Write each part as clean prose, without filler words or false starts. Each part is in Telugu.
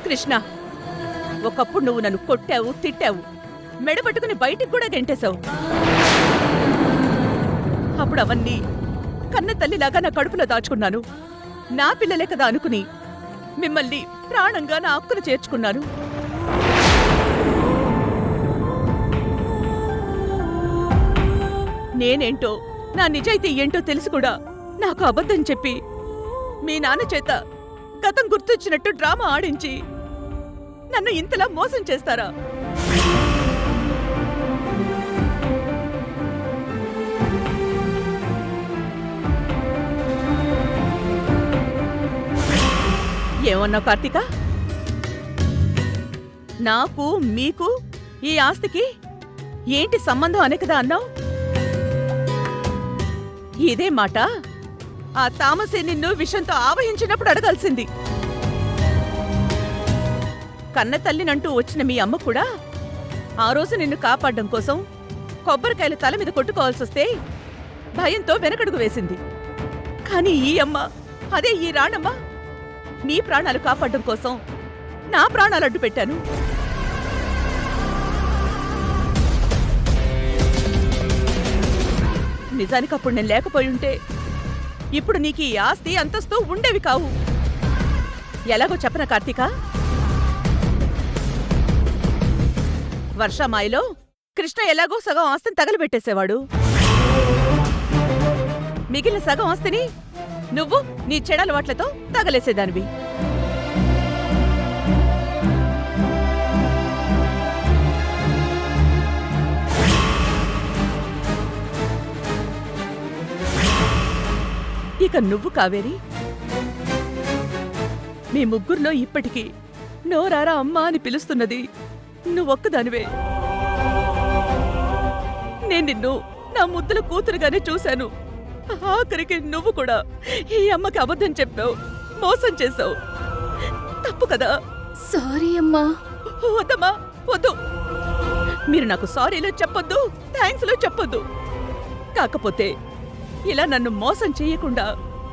కృష్ణ, ఒకప్పుడు నువ్వు నన్ను కొట్టావు, తిట్టావు, మెడపట్టుకుని బయటికి కూడా గెంటేశావు. అప్పుడు అవన్నీ కన్న తల్లిలాగా నా కడుపులో దాచుకున్నాను. నా పిల్లలే కదా అనుకుని మిమ్మల్ని ప్రాణంగా నా హక్కును చేర్చుకున్నాను. నేనేంటో, నా నిజాయితీ ఏంటో తెలిసి కూడా నాకు అబద్ధం చెప్పి మీ నాన్న చేత గతం గుర్తొచ్చినట్టు డ్రామా ఆడించి నన్ను ఇంతలా మోసం చేస్తారా? ఏమన్నావు కార్తీక? నాకు మీకు ఈ ఆస్తికి ఏంటి సంబంధం అనే కదా అన్నావు? ఇదే మాట ఆ తామసే నిన్ను విషంతో ఆవహించినప్పుడు అడగాల్సింది. కన్న తల్లినంటూ వచ్చిన మీ అమ్మ కూడా ఆ రోజు నిన్ను కాపాడడం కోసం కొబ్బరికాయలు తల మీద కొట్టుకోవాల్సొస్తే భయంతో వెనకడుగు వేసింది. కాని ఈ అమ్మ, అదే ఈ రాణమ్మ, నీ ప్రాణాలు కాపాడడం కోసం నా ప్రాణాలు అడ్డు పెట్టాను. నిజానికి అప్పుడు నేను లేకపోయుంటే ఇప్పుడు నీకు ఈ ఆస్తి అంతస్తు ఉండేవి కావు. ఎలాగో చెప్పన కార్తీక, వర్షమాయిలో కృష్ణ ఎలాగో సగం ఆస్తిని తగలబెట్టేసేవాడు. మిగిలిన సగం ఆస్తిని నువ్వు నీ చెడలవాట్లతో తగలేసేదానివి. ఇక నువ్వు కావేరి, మీ ముగ్గురులో ఇప్పటికీ నోరారా అమ్మా అని పిలుస్తున్నది నువ్వొక్కదానివే. నేను నిన్ను నా ముద్దుల కూతురుగానే చూశాను. ఆఖరికి నువ్వు కూడా ఈ అమ్మకి అబద్ధం చెప్పావు, మోసం చేశావు. తప్పు కదా? సారీ అమ్మా. వద్దమ్మా, వద్దు. మీరు నాకు సారీలో చెప్పొద్దు, థ్యాంక్స్లో చెప్పొద్దు. కాకపోతే ఇలా నన్ను మోసం చేయకుండా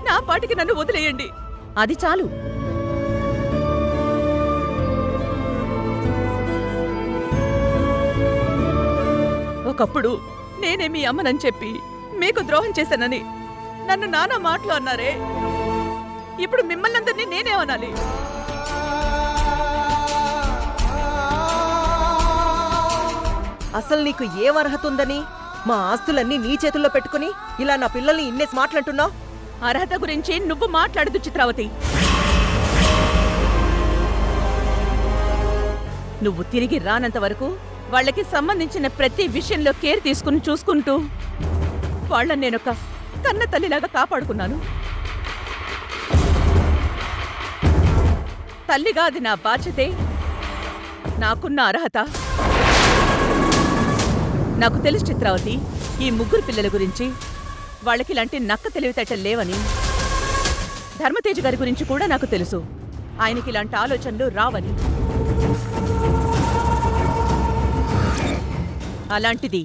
నా పాటికి నన్ను వదిలేయండి, అది చాలు. ఒకప్పుడు నేనే మీ అమ్మనని చెప్పి మీకు ద్రోహం చేశానని నన్ను నానా మాటలు అన్నారే, ఇప్పుడు మిమ్మల్ని అందరినీ నేనేమనాలి? అసలు నీకు ఏం అర్హత ఉందని మా ఆస్తులన్నీ నీ చేతుల్లో పెట్టుకుని ఇలా నా పిల్లల్ని ఇన్నేసి మాట్లాడుతున్నావు? అర్హత గురించి నువ్వు మాట్లాడదు చిత్రావతి. నువ్వు తిరిగి రానంత వరకు వాళ్ళకి సంబంధించిన ప్రతి విషయంలో కేర్ తీసుకుని చూసుకుంటూ వాళ్ళని నేనొక కన్న తల్లిలాగా కాపాడుకున్నాను. తల్లిగా అది నా బాధ్యతే, నాకున్న అర్హత. నాకు తెలుసు చిత్రావతి, ఈ ముగ్గురు పిల్లల గురించి. వాళ్ళకి ఇలాంటి నక్క తెలివితేటలు లేవని. ధర్మతేజ గారి గురించి కూడా నాకు తెలుసు, ఆయనకి ఇలాంటి ఆలోచనలు రావని. అలాంటిది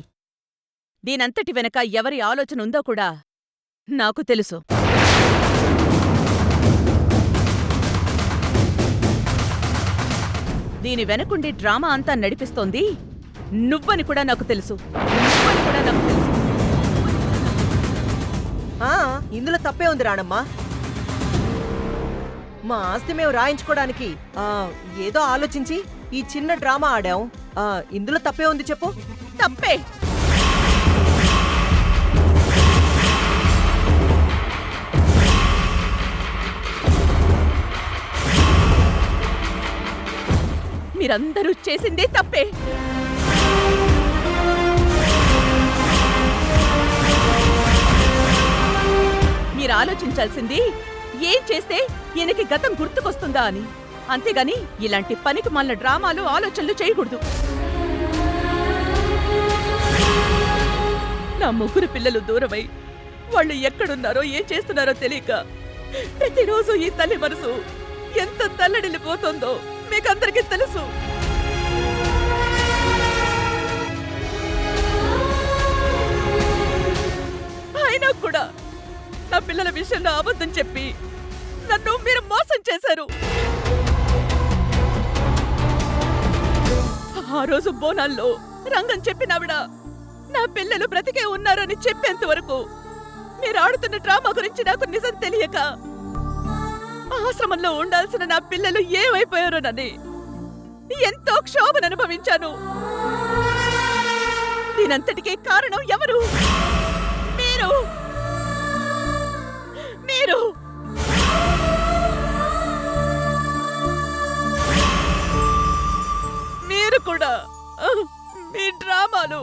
దీనంతటి వెనక ఎవరి ఆలోచన ఉందో కూడా నాకు తెలుసు. దీని వెనకుండి డ్రామా అంతా నడిపిస్తోంది నువ్వని కూడా నాకు తెలుసు. ఇందులో తప్పే ఉంది రాణమ్మా. మా ఆస్తి మేము రాయించుకోవడానికి ఏదో ఆలోచించి ఈ చిన్న డ్రామా ఆడాం. ఇందులో తప్పే ఉంది చెప్పు. తప్పే. మీరందరూ చేసిందే తప్పే. మీరు ఆలోచించాల్సింది ఏం చేస్తే ఈయనకి గతం గుర్తుకొస్తుందా అని, అంతేగాని ఇలాంటి పనికి మాలిన డ్రామాలు ఆలోచనలు చేయకూడదు. నా ముగ్గురు పిల్లలు దూరమై వాళ్ళు ఎక్కడున్నారో ఏం చేస్తున్నారో తెలియక ప్రతిరోజు ఈ తల్లి మనసు ఎంత తల్లడిల్లిపోతుందో మీకందరికీ తెలుసు. రిజిస్ట్రేషన్లో అబద్ధం చెప్పి నన్ను మీరు మోసం చేశారు. ఆ రోజు బోనాల్లో రంగం చెప్పినావిడ నా పిల్లలు బ్రతికే ఉన్నారని చెప్పేంత వరకు మీరు ఆడుతున్న డ్రామా గురించి నాకు నిజం తెలియక ఆశ్రమంలో ఉండాల్సిన నా పిల్లలు ఏమైపోయారోనని ఎంతో క్షోభను అనుభవించాను. దీనంతటికీ కారణం ఎవరు? మీరు మీరు మీరు కూడా మీ డ్రామాలు.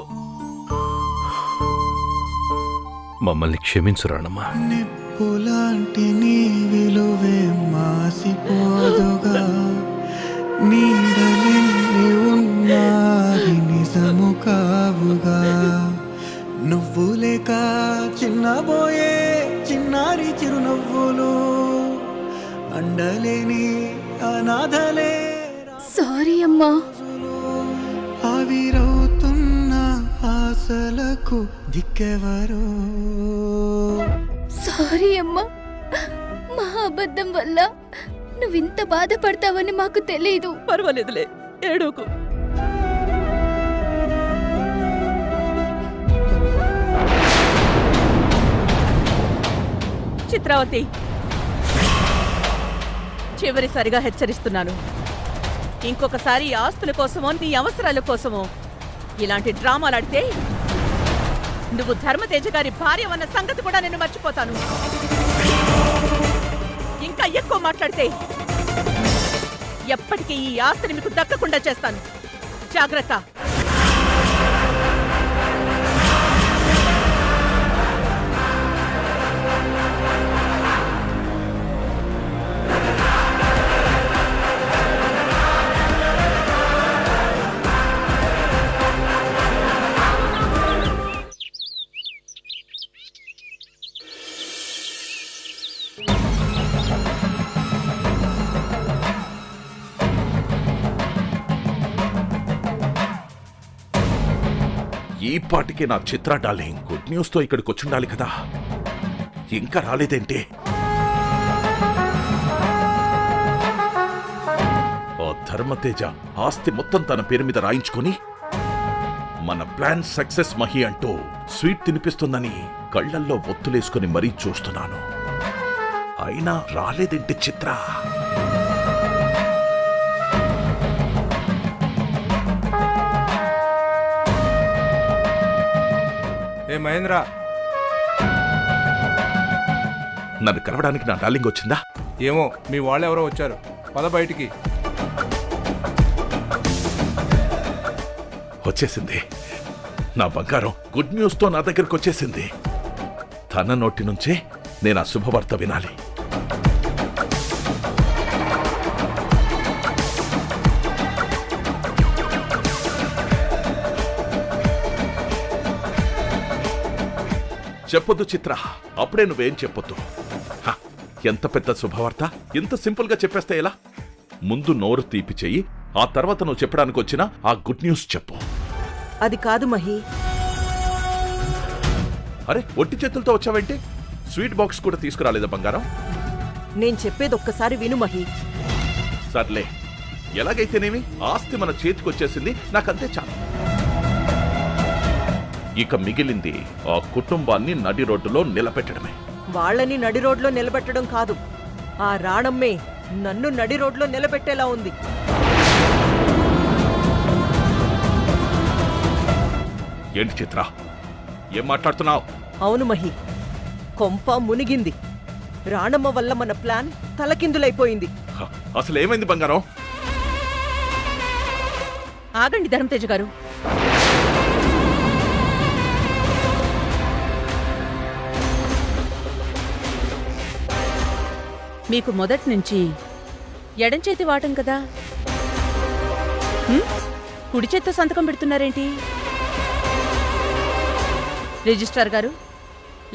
మమ్మల్ని క్షమించు రాణమ్మా. నిప్పులాంటి నీ విలువే మాసిపోదుగా, నీడలెన్ని ఉన్నది నిజము కావుగా, నువ్వు లేక చిన్నబోయే చిన్నారి చిరునవ్వులు, అండలేని అనాథలే సారీ అమ్మా. ఆవిరవుతున్న ఆశలకు దిక్కెవరో. సారీ అమ్మా, మా అబద్ధం వల్ల నువ్వింత బాధపడతావని మాకు తెలీదు. పర్వాలేదులే, ఏడోకు. చిత్రావతి, చివరిసారిగా హెచ్చరిస్తున్నాను. ఇంకొకసారి ఆస్తుల కోసమో నీ అవసరాల కోసమో ఇలాంటి డ్రామాలాడితే నువ్వు ధర్మతేజ గారి భార్య అన్న సంగతి కూడా నేను మర్చిపోతాను. ఇంకా ఎక్కువ మాట్లాడితే ఎప్పటికీ ఈ ఆస్తిని మీకు దక్కకుండా చేస్తాను. జాగ్రత్త. ఈ పాటికి నా చిత్ర డార్లింగ్ గుడ్ న్యూస్ తో ఇక్కడికి వచ్చుండాలి కదా, ఇంకా రాలేదేంటి? ఓ ధర్మతేజ ఆస్తి మొత్తం తన పేరు మీద రాయించుకొని మన ప్లాన్ సక్సెస్ మహి అంటూ స్వీట్ తినిపిస్తుందని కళ్ళల్లో ఒత్తులేసుకుని మరీ చూస్తున్నాను. అయినా రాలేదేంటి చిత్ర? ఏ మహేంద్ర, నన్ను కలవడానికి నా డార్లింగ్ వచ్చిందా? ఏమో మీ వాళ్ళెవరో వచ్చారు, పద బయటికి. వచ్చేసింది నా బంగారం, గుడ్ న్యూస్ తో నా దగ్గరకు వచ్చేసింది. తన నోటి నుంచే నేను ఆ శుభవార్త వినాలి. చెప్పొద్దు చిత్ర, అప్పుడే నువ్వేం చెప్పొద్దు. ఎంత పెద్ద శుభవార్త ఇంత సింపుల్ గా చెప్పేస్తే ఎలా? ముందు నోరు తీపి చెయ్యి, ఆ తర్వాత నువ్వు చెప్పడానికి వచ్చిన ఆ గుడ్ న్యూస్ చెప్పు. అది కాదు మహి. అరే, ఒట్టి చేతులతో వచ్చావేంటి? స్వీట్ బాక్స్ కూడా తీసుకురాలేదా బంగారం? నేను చెప్పేది ఒక్కసారి విను మహి. సర్లే, ఎలాగైతేనేమి ఆస్తి మన చేతికొచ్చేసింది, నాకంతే చాలు. ఇక మిగిలింది ఆ కుటుంబాన్ని నడి రోడ్డులో నిలబెట్టడమే. వాళ్ళని నడి రోడ్లో నిలబెట్టడం కాదు, ఆ రాణమ్మే నన్ను నడి రోడ్లో నిలబెట్టేలా ఉంది. ఏంటి చిత్ర, ఏం మాట్లాడుతున్నావు? అవును మహి, కొంప మునిగింది. రాణమ్మ వల్ల మన ప్లాన్ తలకిందులైపోయింది. అసలు ఏమైంది బంగారం? ఆగండి ధర్మతేజ గారు. మీకు మొదటి నుంచి ఎడంచేతి వాటం కదా, కుడి చేత్తో సంతకం పెడుతున్నారేంటి? రిజిస్ట్రార్ గారు,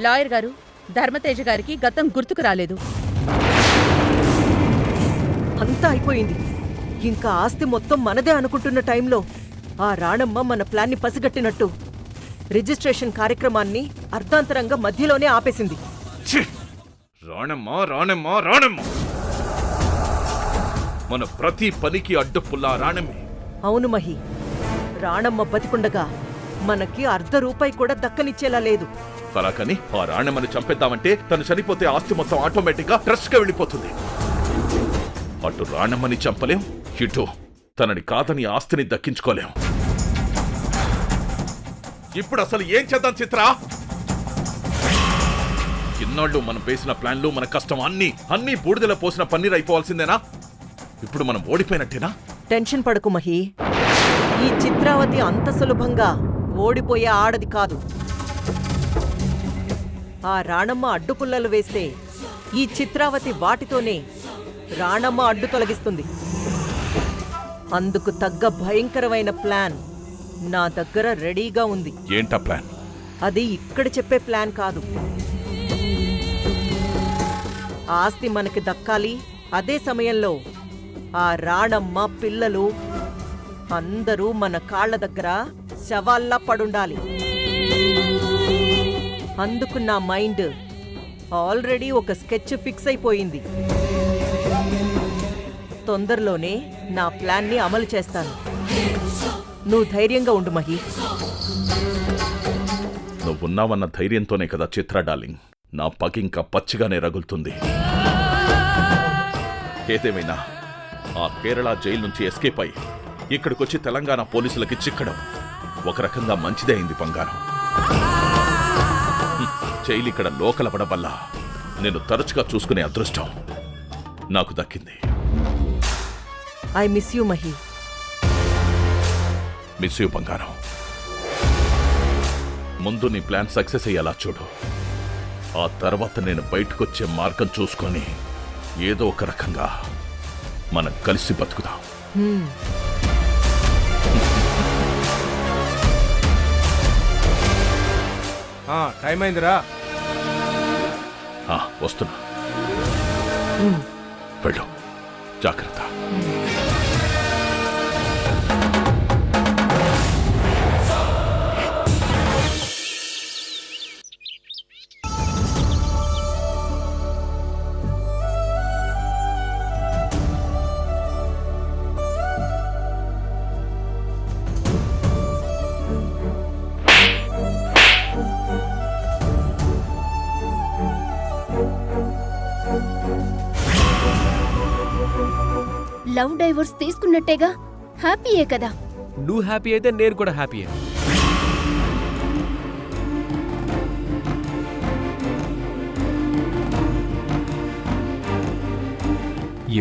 లాయర్ గారు, ధర్మతేజ గారికి గతం గుర్తుకు రాలేదు. అంతా అయిపోయింది. ఇంకా ఆస్తి మొత్తం మనదే అనుకుంటున్న టైంలో ఆ రాణమ్మ మన ప్లాన్ని పసిగట్టినట్టు రిజిస్ట్రేషన్ కార్యక్రమాన్ని అర్ధాంతరంగా మధ్యలోనే ఆపేసింది. ఛీ! రాణమ్మా రాణమ్మా రాణమ్మా, మన ప్రతి పనికి అడ్డపుల్లా రాణమ్మే. అవును మహి, రాణమ్మ బతికుండగా మనకి ₹1 కూడా దక్కనిచ్చేలా లేదు. అలాగని ఆ రాణమ్మని చంపేద్దామంటే తను చనిపోతే ఆస్తి మొత్తం ఆటోమేటిక్ గా ట్రస్ట్ గా వెళ్ళిపోతుంది. అటు రాణమ్మని చంపలేం, ఇటు తనని కాదని ఆస్తిని దక్కించుకోలేం. ఇప్పుడు అసలు ఏం చేద్దాం చిత్ర? ఇన్నాళ్ళు మనం వేసిన ప్లాన్లు, మన కష్టం అన్ని బూడిదలో పోసిన పన్నీర్ అయిపోవాల్సిందేనా? ఇప్పుడు మనం ఓడిపోయినట్టేనా? టెన్షన్ పడకు మహి, ఈ చిత్రావతి అంత సులభంగా ఓడిపోయే ఆడది కాదు. ఆ రాణమ్మ అడ్డుపుల్లలు వేస్తే ఈ చిత్రావతి వాటితోనే రాణమ్మ అడ్డు తొలగిస్తుంది. అందుకు తగ్గ భయంకరమైన ప్లాన్ నా దగ్గర రెడీగా ఉంది. ఏంటా ప్లాన్? అది ఇక్కడ చెప్పే ప్లాన్ కాదు. ఆస్తి మనకి దక్కాలి, అదే సమయంలో ఆ రాణమ్మ పిల్లలు అందరూ మన కాళ్ల దగ్గర శవాల్లా పడుండాలి. అందుకు నా మైండ్ ఆల్రెడీ ఒక స్కెచ్ ఫిక్స్ అయిపోయింది. తొందరలోనే నా ప్లాన్ని అమలు చేస్తాను. నువ్వు ధైర్యంగా ఉండు మహి. నువ్వున్నావన్న ధైర్యంతోనే కదా చిత్ర డార్లింగ్, నా పగింకా పచ్చిగానే రగులుతుంది. ఏదేమైనా ఆ కేరళ జైలు నుంచి ఎస్కేప్ అయి ఇక్కడికొచ్చి తెలంగాణ పోలీసులకి చిక్కడం ఒక రకంగా మంచిదే అయింది బంగారం. జైలు ఇక్కడ లోకలపడం వల్ల నేను తరచుగా చూసుకునే అదృష్టం నాకు దక్కింది. I miss you Mahi. Miss you బంగారం. ముందు నీ ప్లాన్ సక్సెస్ అయ్యేలా చూడు. ఆ తర్వాత నేను బయటకొచ్చే మార్గం చూసుకొని ఏదో ఒక రకంగా మనం కలిసి బతుకుదాం. టైం అయిందిరా. వస్తున్నా. వెళ్ళు, జాగ్రత్త. లవ్ డైవర్స్ తీసుకున్నట్టేగా, హ్యాపీయే కదా? నువ్వు హ్యాపీ అయితే నేను కూడా హ్యాపీయే.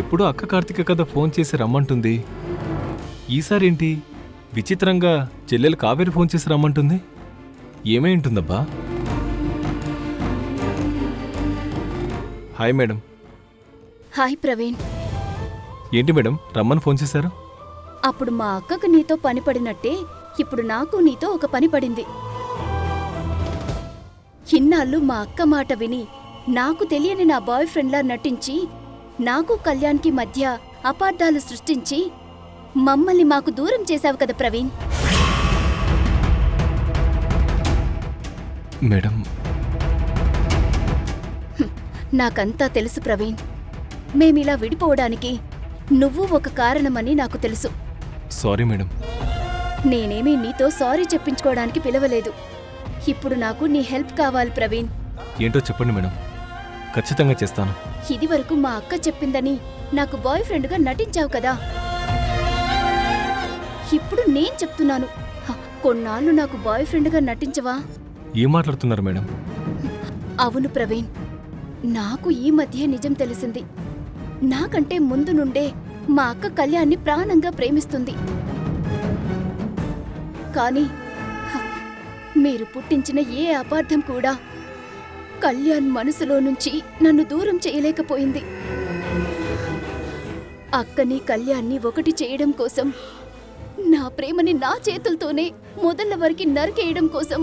ఎప్పుడు అక్క కార్తిక కదా ఫోన్ చేసి రమ్మంటుంది. ఈసారి ఏంటి విచిత్రంగా చెల్లెలు కావేరి ఫోన్ చేసి రమ్మంటుంది? ఏమై ఉంటుందబ్బా? Hi madam. హాయ్ ప్రవీణ్. ఏంటి మేడం రమ్మని ఫోన్ చేశారు? అప్పుడు మా అక్కకు నీతో పని పడినట్టే ఇప్పుడు నాకు నీతో ఒక పని పడింది. ఇన్నాళ్ళు మా అక్క మాట విని నాకు తెలియని నా బాయ్ ఫ్రెండ్లా నటించి నాకు కళ్యాణ్కి మధ్య అపార్థాలు సృష్టించి మమ్మల్ని మాకు దూరం చేశావు కదా ప్రవీణ్. మేడం నాకంతా తెలుసు ప్రవీణ్. మేమిలా విడిపోవడానికి నువ్వు ఒక కారణమని నాకు తెలుసు. Sorry madam. నేనేమీ నీతో సారీ చెప్పించుకోవడానికి పిలవలేదు. ఇప్పుడు నాకు నీ హెల్ప్ కావాలి ప్రవీణ్. ఏంటో చెప్పండి మేడం, ఖచ్చితంగా చేస్తాను. ఇదివరకు మా అక్క చెప్పిందని నాకు బాయ్ ఫ్రెండ్గా నటించావు కదా, ఇప్పుడు నేను చెప్తున్నాను, కొన్నాళ్ళు నాకు బాయ్ ఫ్రెండ్గా నటించవా? ఏం మాట్లాడుతున్నారు మేడం? అవును ప్రవీణ్, నాకు ఈ మధ్య నిజం తెలిసింది. నాకంటే ముందు నుండే మా అక్క కళ్యాణ్ని ప్రాణంగా ప్రేమిస్తుంది. కానీ మీరు పుట్టించిన ఏ అపార్థం కూడా కళ్యాణ్ మనసులో నుంచి నన్ను దూరం చేయలేకపోయింది. అక్కని కళ్యాణ్ని ఒకటి చేయడం కోసం, నా ప్రేమని నా చేతులతోనే మొదళ్ళ వరకు నరికేయడం కోసం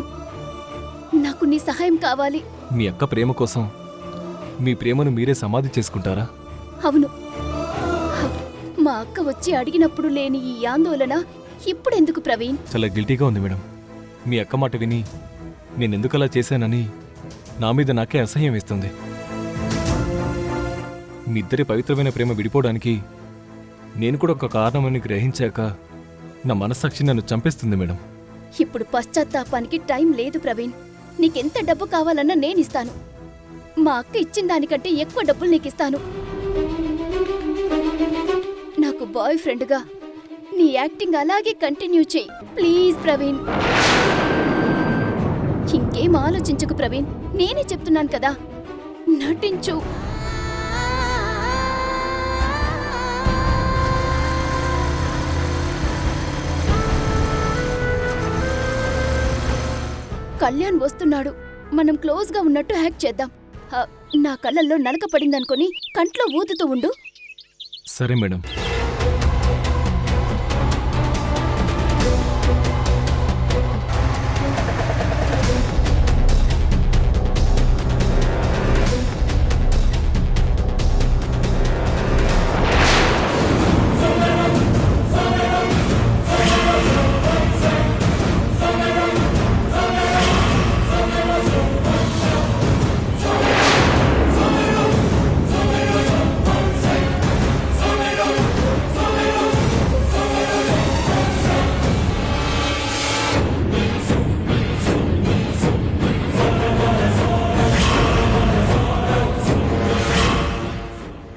నాకు నీ సహాయం కావాలి. మీ అక్క ప్రేమ కోసం మీ ప్రేమను మీరే సమాధి చేసుకుంటారా? అవును. మా అక్క వచ్చి అడిగినప్పుడు లేని ఈ ఆందోళన ఇప్పుడెందుకు ప్రవీణ్? చాలా గిల్టీగా ఉంది మేడం. మీ అక్క మాట విని నేనెందుకలా చేశానని నా మీద నాకే అసహ్యం వేస్తుంది. మీ ఇద్దరి పవిత్రమైన ప్రేమ విడిపోవడానికి నేను కూడా ఒక కారణమని గ్రహించాక నా మనస్సాక్షి నన్ను చంపేస్తుంది మేడం. ఇప్పుడు పశ్చాత్తాపానికి టైం లేదు ప్రవీణ్. నీకెంత డబ్బు కావాలన్నా నేనిస్తాను. మా అక్క ఇచ్చిన దానికంటే ఎక్కువ డబ్బులు నీకిస్తాను. నాకు బాయ్ ఫ్రెండ్గా నీ యాక్టింగ్ అలాగే కంటిన్యూ చేయి ప్లీజ్ ప్రవీణ్. ఇంకేం ఆలోచించకు ప్రవీణ్, నేనే చెప్తున్నాను కదా, నటించు. కళ్యాణ్ వస్తున్నాడు, మనం క్లోజ్గా ఉన్నట్టు యాక్ట్ చేద్దాం. నా కళ్ళల్లో నలక పడిందనుకొని కంట్లో ఊదుతూ ఉండు. సరే మేడం.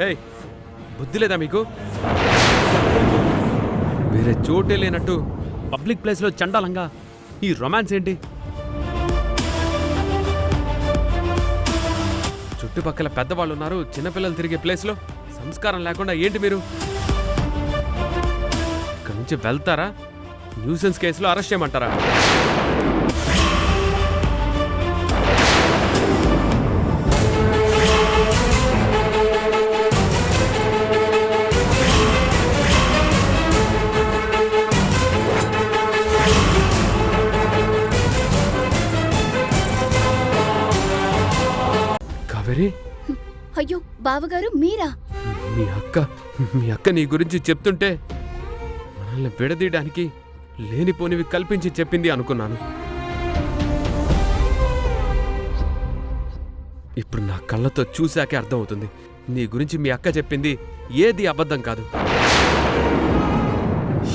హే, బుద్ధి లేదా మీకు? వేరే చోటే లేనట్టు పబ్లిక్ ప్లేస్లో చండాలంగా ఈ రొమాన్స్ ఏంటి? చుట్టుపక్కల పెద్దవాళ్ళు ఉన్నారు, చిన్నపిల్లలు తిరిగే ప్లేస్లో సంస్కారం లేకుండా ఏంటి మీరు? ఇక్కడి నుంచి వెళ్తారా? న్యూసెన్స్ కేసులో అరెస్ట్ చేయమంటారా? కావేరి, అయ్యో బావగారు మీరా? మీ అక్క నీ గురించి చెప్తుంటే మనల్ని విడదీయడానికి లేనిపోనివి కల్పించి చెప్పింది అనుకున్నాను. ఇప్పుడు నా కళ్ళతో చూశాకే అర్థమవుతుంది, నీ గురించి మీ అక్క చెప్పింది ఏది అబద్ధం కాదు.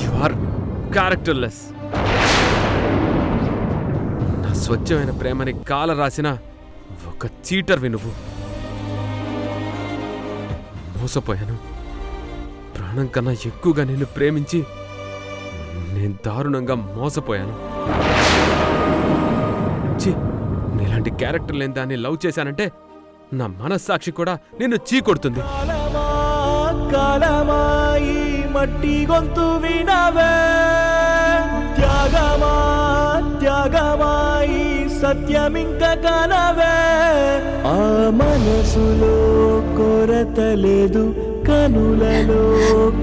You are characterless. నా స్వచ్ఛమైన ప్రేమని కాల రాసిన ఒక చీటర్వి నువ్వు. మోసపోయాను. ప్రాణం కన్నా ఎక్కువగా నిన్ను ప్రేమించి నేను దారుణంగా మోసపోయాను. ఛీ, నీలాంటి క్యారెక్టర్ లేని దాన్ని లవ్ చేశానంటే నా మనస్సాక్షి కూడా నిన్ను చీకొడుతుంది. కాలమాయి మట్టి గొంతు వినవే, త్యాగమాయి సత్యమింక కనవే. ఆ మనసులో కొరత లేదు, కనులలో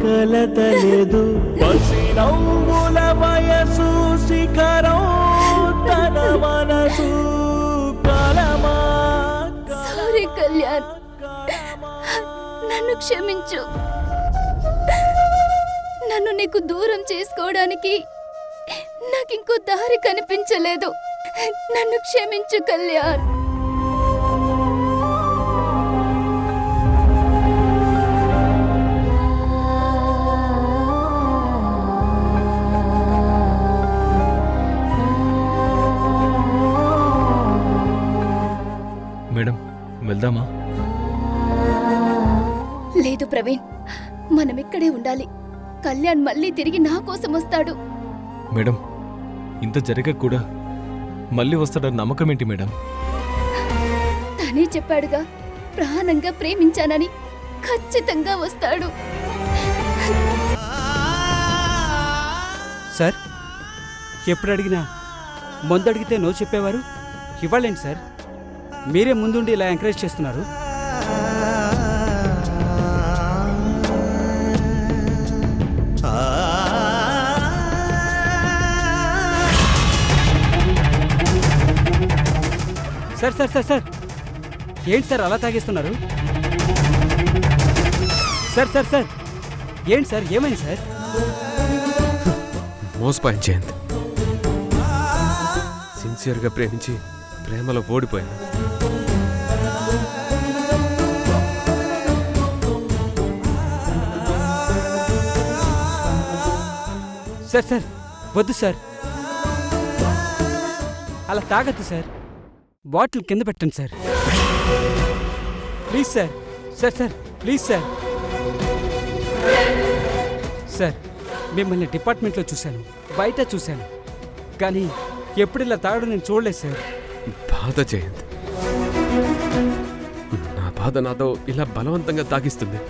కలత లేదు. పసి నవ్వుల వయసు శిఖరం తన మనసు. కాలమా సారీ కళ్యాణ్, నన్ను క్షమించు. నన్ను నీకు దూరం చేసుకోవడానికి నాకింకో దారి కనిపించలేదు. నన్ను క్షమించు కళ్యాణ్. మేడం, వెళ్దామా? లేదు ప్రవీణ్, మనం ఇక్కడే ఉండాలి. కళ్యాణ్ మళ్ళీ తిరిగి నా కోసం వస్తాడు. మేడం, ఇంత జరగక కూడా మళ్ళీ వస్తాడన్న నమ్మకం ఏంటి మేడం? తనే చెప్పాడుగా, ప్రాణంగా ప్రేమించానని. ఖచ్చితంగా వస్తాడు. సార్, ఎప్పుడు అడిగినా ముందడిగితే నో చెప్పేవారు, ఇవ్వాలేంటి సార్? మీరే ముందుండి ఇలా ఎంకరేజ్ చేస్తున్నారు. సార్ సార్ సార్ సార్, ఏంటి సార్ అలా తాగేస్తున్నారు? సార్ సార్ సార్, ఏంటి సార్, ఏమైంది సార్? మోసపోయాను జయంత్. సిన్సియర్గా ప్రేమించి ప్రేమలో ఓడిపోయాను. సార్ సార్ వద్దు సార్, అలా తాగద్దు సార్. బాటిల్ కింద పెట్టండి sir. Please sir. Sir sir please sir. Sir మిమ్మల్ని డిపార్ట్మెంట్లో చూశాను, బయట చూశాను, కానీ ఎప్పుడు ఇలా తాగడం నేను చూడలేదు సార్. బాధ జయంత్, నా బాధ నాతో ఇలా బలవంతంగా తాగిస్తుంది.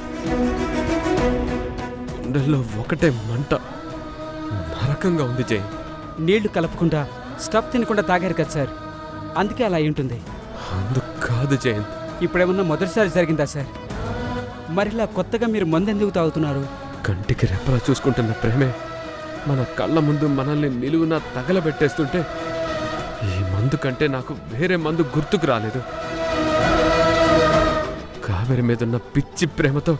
గుండెల్లో ఒకటే మంట, నరకంగా ఉంది జయంత్. నీళ్లు కలపకుండా స్టఫ్ తినకుండా తాగారు కదా సార్, అందుకే అలా అయి ఉంటుంది. అందుకు కాదు జయంత్. ఇప్పుడేమన్నా మొదటిసారి జరిగిందా సార్? మరిలా కొత్తగా మీరు మందెందుకు తాగుతున్నారు? కంటికి రెప్పలా చూసుకుంటున్న ప్రేమే మన కళ్ళ ముందు మనల్ని నిలువున తగలబెట్టేస్తుంటే ఈ మందు కంటే నాకు వేరే మందు గుర్తుకు రాలేదు. కావేరి మీదున్న పిచ్చి ప్రేమతో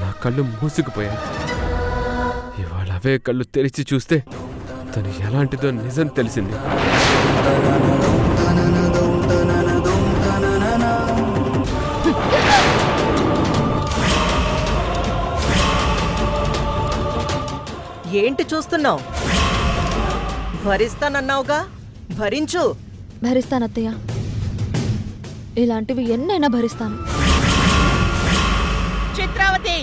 నా కళ్ళు మూసుకుపోయాయి. ఇవాళ అవే కళ్ళు తెరిచి చూస్తే తను ఎలాంటిదో నిజం తెలిసింది. ఏంటి చూస్తున్నావు? భరిస్తానన్నావుగా, భరించు. భరిస్తానత్తయ్య, ఇలాంటివి ఎన్నైనా భరిస్తాను. చిత్రావతి